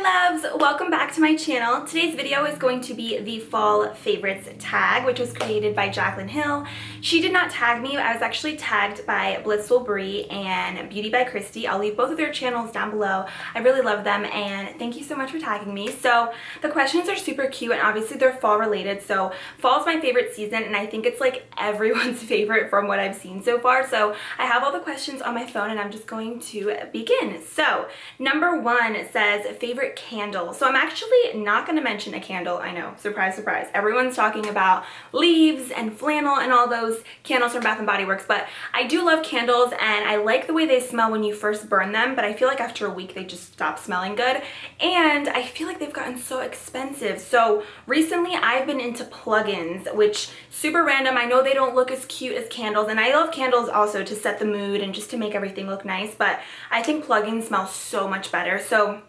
loves, welcome back to my channel. Today's video is going to be the fall favorites tag, which was created by Jaclyn Hill. She did not tag me. I was actually tagged by Blissful Brie and Beauty by Christy. I'll leave both of their channels down below. I really love them and thank you so much for tagging me. So the questions are super cute and obviously they're fall related. So fall is my favorite season and I think it's like everyone's favorite from what I've seen so far. So I have all the questions on my phone and I'm just going to begin. So number one says favorite candle. So I'm actually not going to mention a candle. I know, surprise, surprise. Everyone's talking about leaves and flannel and all those candles from Bath & Body Works, but I do love candles and I like the way they smell when you first burn them, but I feel like after a week they just stop smelling good and I feel like they've gotten so expensive. So recently I've been into plugins, which super random. I know they don't look as cute as candles and I love candles also to set the mood and just to make everything look nice, but I think plugins smell so much better. So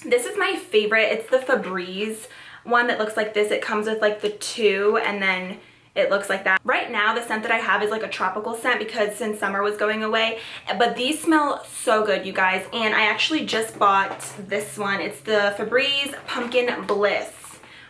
this is my favorite. It's the Febreze one that looks like this. It comes with like the two and then it looks like that. Right now the scent that I have is like a tropical scent because since summer was going away, but these smell so good, you guys. And I actually just bought this one. It's the Febreze Pumpkin Bliss,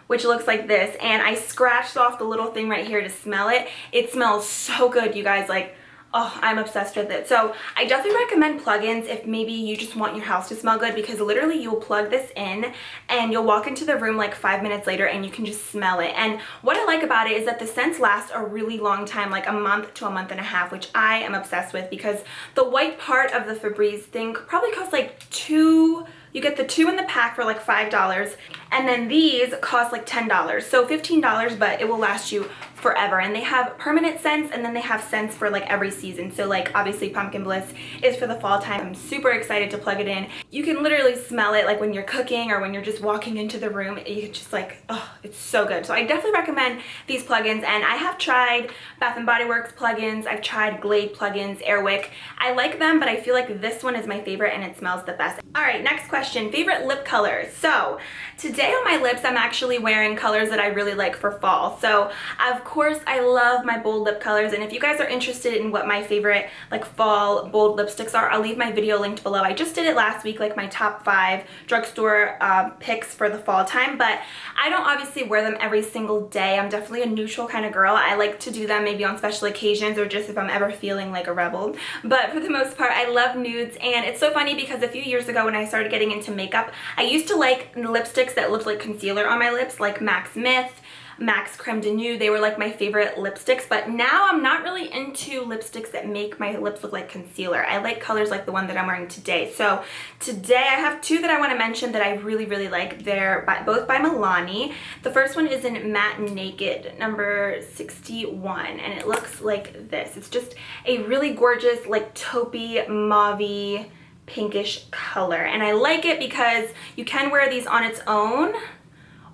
which looks like this, and I scratched off the little thing right here to smell it. It smells so good, you guys. Like, oh, I'm obsessed with it. So I definitely recommend plugins if maybe you just want your house to smell good, because literally you'll plug this in and you'll walk into the room like 5 minutes later and you can just smell it. And what I like about it is that the scents last a really long time, like a month to a month and a half, which I am obsessed with because the white part of the Febreze thing probably costs like you get the two in the pack for like $5 and then these cost like $10. So $15, but it will last you forever. And they have permanent scents and then they have scents for like every season. So like obviously Pumpkin Bliss is for the fall time. I'm super excited to plug it in. You can literally smell it like when you're cooking or when you're just walking into the room. You just like, oh, it's so good. So I definitely recommend these plugins, and I have tried Bath & Body Works plugins. I've tried Glade plugins, Airwick. I like them, but I feel like this one is my favorite and it smells the best. All right, next question, favorite lip colors. So today on my lips, I'm actually wearing colors that I really like for fall. So of course I love my bold lip colors, and if you guys are interested in what my favorite like fall bold lipsticks are, I'll leave my video linked below. I just did it last week, like my top 5 drugstore picks for the fall time, but I don't obviously wear them every single day. I'm definitely a neutral kind of girl. I like to do them maybe on special occasions or just if I'm ever feeling like a rebel, but for the most part I love nudes. And it's so funny because a few years ago when I started getting into makeup, I used to like lipsticks that looked like concealer on my lips, like Max Myth, Max Creme de Nude. They were like my favorite lipsticks, but now I'm not really into lipsticks that make my lips look like concealer. I like colors like the one that I'm wearing today. So today I have 2 that I want to mention that I really, really like. They're both by Milani. The first one is in Matte Naked, number 61, and it looks like this. It's just a really gorgeous, like taupey, mauve-y, pinkish color, and I like it because you can wear these on its own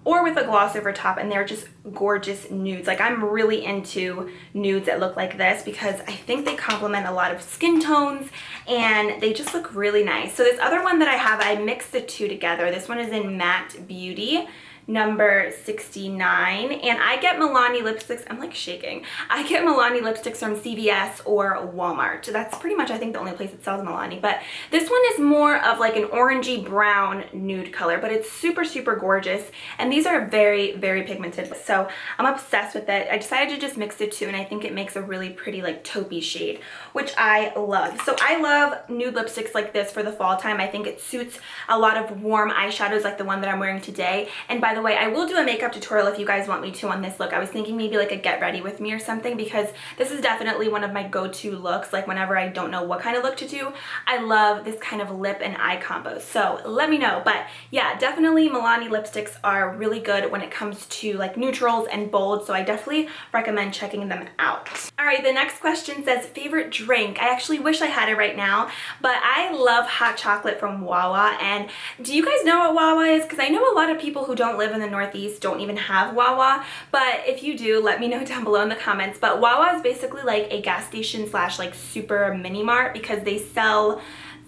or with a gloss over top, and they're just gorgeous nudes. Like I'm really into nudes that look like this because I think they complement a lot of skin tones and they just look really nice. So this other one that I have, I mixed the 2 together. This one is in Matte Beauty, number 69, and I get Milani lipsticks. I'm like shaking. I get Milani lipsticks from CVS or Walmart. That's pretty much I think the only place that sells Milani, but this one is more of like an orangey brown nude color, but it's super, super gorgeous, and these are very, very pigmented, so I'm obsessed with it. I decided to just mix the 2 and I think it makes a really pretty like taupey shade, which I love. So I love nude lipsticks like this for the fall time. I think it suits a lot of warm eyeshadows like the one that I'm wearing today. And by the way, I will do a makeup tutorial if you guys want me to on this look. I was thinking maybe like a get ready with me or something, because this is definitely one of my go-to looks. Like whenever I don't know what kind of look to do, I love this kind of lip and eye combo. So let me know. But yeah, definitely Milani lipsticks are really good when it comes to like neutrals and bold. So I definitely recommend checking them out. All right, the next question says favorite drink. I actually wish I had it right now, but I love hot chocolate from Wawa. And do you guys know what Wawa is? Because I know a lot of people who don't live in the Northeast don't even have Wawa, but if you do, let me know down below in the comments. But Wawa is basically like a gas station slash like super mini mart because they sell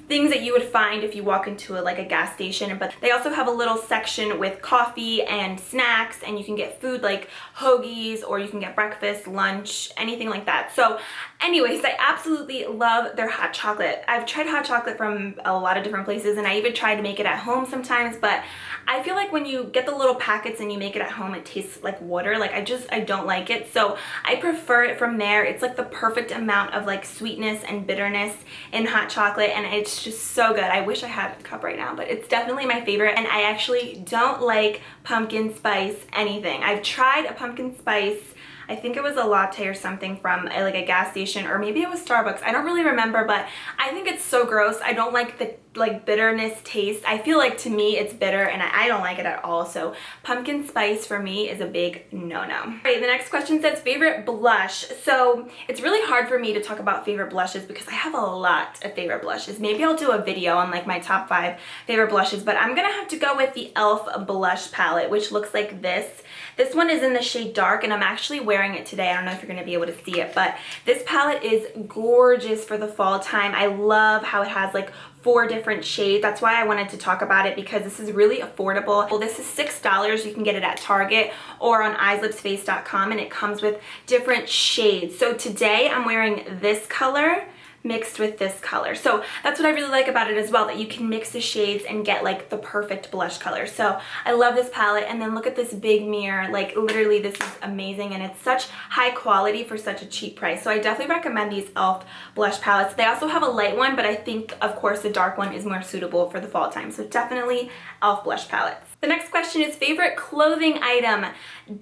things that you would find if you walk into like a gas station, but they also have a little section with coffee and snacks, and you can get food like hoagies, or you can get breakfast, lunch, anything like that. So anyways, I absolutely love their hot chocolate. I've tried hot chocolate from a lot of different places, and I even try to make it at home sometimes, but I feel like when you get the little packets and you make it at home, it tastes like water. Like I don't like it, so I prefer it from there. It's like the perfect amount of like sweetness and bitterness in hot chocolate, and it's just so good. I wish I had a cup right now, but it's definitely my favorite. And I actually don't like pumpkin spice anything. I've tried a pumpkin spice, I think it was a latte or something from like a gas station, or maybe it was Starbucks. I don't really remember, but I think it's so gross. I don't like the like bitterness taste. I feel like to me it's bitter, and I don't like it at all. So pumpkin spice for me is a big no-no. All right, the next question says favorite blush. So it's really hard for me to talk about favorite blushes because I have a lot of favorite blushes. Maybe I'll do a video on like my top 5 favorite blushes, but I'm gonna have to go with the e.l.f. blush palette, which looks like this. This one is in the shade dark, and I'm actually wearing it today. I don't know if you're gonna be able to see it, but this palette is gorgeous for the fall time. I love how it has like 4 different shades. That's why I wanted to talk about it, because this is really affordable. Well, this is $6. You can get it at Target or on eyeslipsface.com, and it comes with different shades. So today I'm wearing this color mixed with this color. So that's what I really like about it as well, that you can mix the shades and get like the perfect blush color. So I love this palette. And then look at this big mirror. Like literally this is amazing, and it's such high quality for such a cheap price. So I definitely recommend these e.l.f. blush palettes. They also have a light one, but I think of course the dark one is more suitable for the fall time. So definitely e.l.f. blush palettes. The next question is favorite clothing item.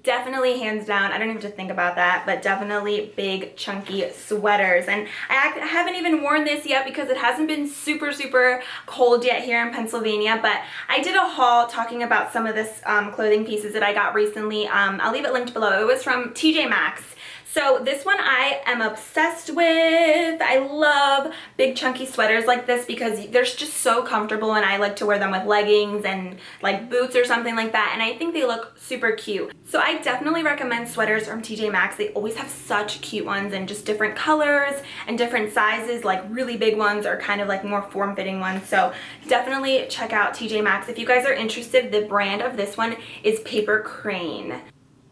Definitely hands down, I don't even have to think about that, but definitely big chunky sweaters. And I haven't even worn this yet because it hasn't been super cold yet here in Pennsylvania, but I did a haul talking about some of this clothing pieces that I got recently. I'll leave it linked below. It was from TJ Maxx. So this one I am obsessed with. I love big chunky sweaters like this because they're just so comfortable, and I like to wear them with leggings and like boots or something like that, and I think they look super cute. So I definitely recommend sweaters from TJ Maxx. They always have such cute ones and just different colors and different sizes, like really big ones or kind of like more form-fitting ones. So definitely check out TJ Maxx. If you guys are interested, the brand of this one is Paper Crane.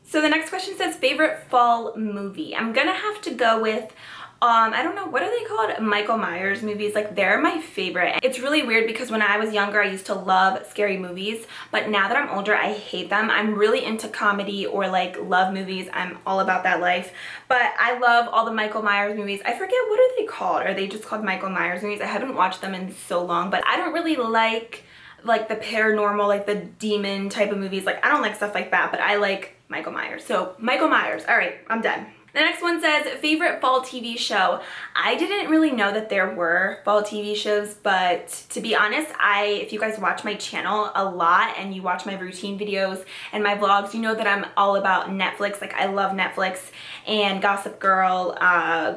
So the next question says favorite fall movie. I'm gonna have to go with I don't know, what are they called? Michael Myers movies. Like they're my favorite. It's really weird because when I was younger I used to love scary movies, but now that I'm older I hate them. I'm really into comedy or like love movies. I'm all about that life, but I love all the Michael Myers movies. I forget, what are they called? Are they just called Michael Myers movies? I haven't watched them in so long, but I don't really like the paranormal, like the demon type of movies. Like I don't like stuff like that, but I like Michael Myers. So Michael Myers. All right, I'm done. The next one says favorite fall TV show. I didn't really know that there were fall TV shows, but to be honest, if you guys watch my channel a lot and you watch my routine videos and my vlogs, you know that I'm all about Netflix. Like I love Netflix and Gossip Girl,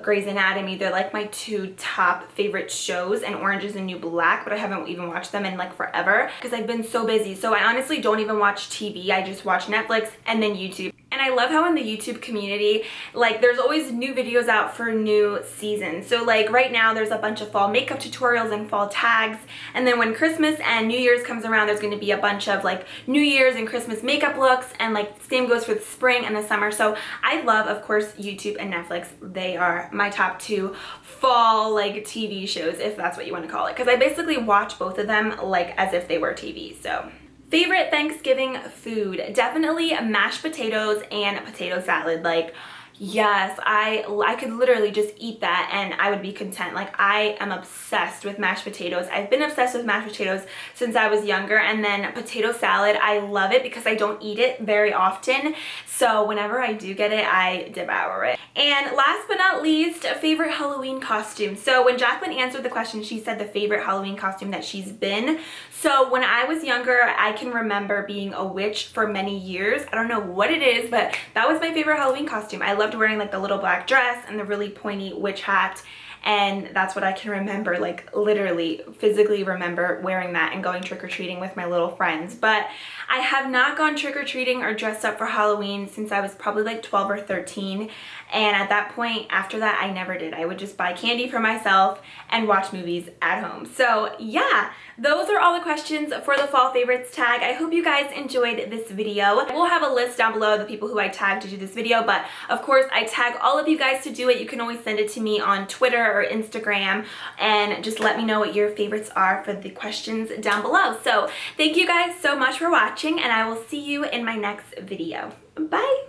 Grey's Anatomy. They're like my 2 top favorite shows, and Orange is the New Black, but I haven't even watched them in like forever because I've been so busy. So I honestly don't even watch TV. I just watch Netflix and then YouTube. And I love how in the YouTube community, like there's always new videos out for new seasons. So like right now there's a bunch of fall makeup tutorials and fall tags. And then when Christmas and New Year's comes around, there's gonna be a bunch of like New Year's and Christmas makeup looks, and like same goes for the spring and the summer. So I love, of course, YouTube and Netflix. They are my top 2 fall like TV shows, if that's what you want to call it. Because I basically watch both of them like as if they were TV, so. Favorite Thanksgiving food, definitely mashed potatoes and potato salad. Like yes, I could literally just eat that and I would be content. Like I am obsessed with mashed potatoes. I've been obsessed with mashed potatoes since I was younger, and then potato salad, I love it because I don't eat it very often. So whenever I do get it, I devour it. And last but not least, a favorite Halloween costume. So when Jacqueline answered the question, she said the favorite Halloween costume that she's been. So when I was younger, I can remember being a witch for many years. I don't know what it is, but that was my favorite Halloween costume. I loved wearing like the little black dress and the really pointy witch hat. and that's what I can remember, like literally physically remember wearing that and going trick-or-treating with my little friends. But I have not gone trick-or-treating or dressed up for Halloween since I was probably like 12 or 13, and at that point, after that, I never did. I would just buy candy for myself and watch movies at home. So yeah, those are all the questions for the fall favorites tag. I hope you guys enjoyed this video. We'll have a list down below of the people who I tagged to do this video, but of course I tag all of you guys to do it. You can always send it to me on Twitter or Instagram and just let me know what your favorites are for the questions down below. So thank you guys so much for watching, and I will see you in my next video. Bye!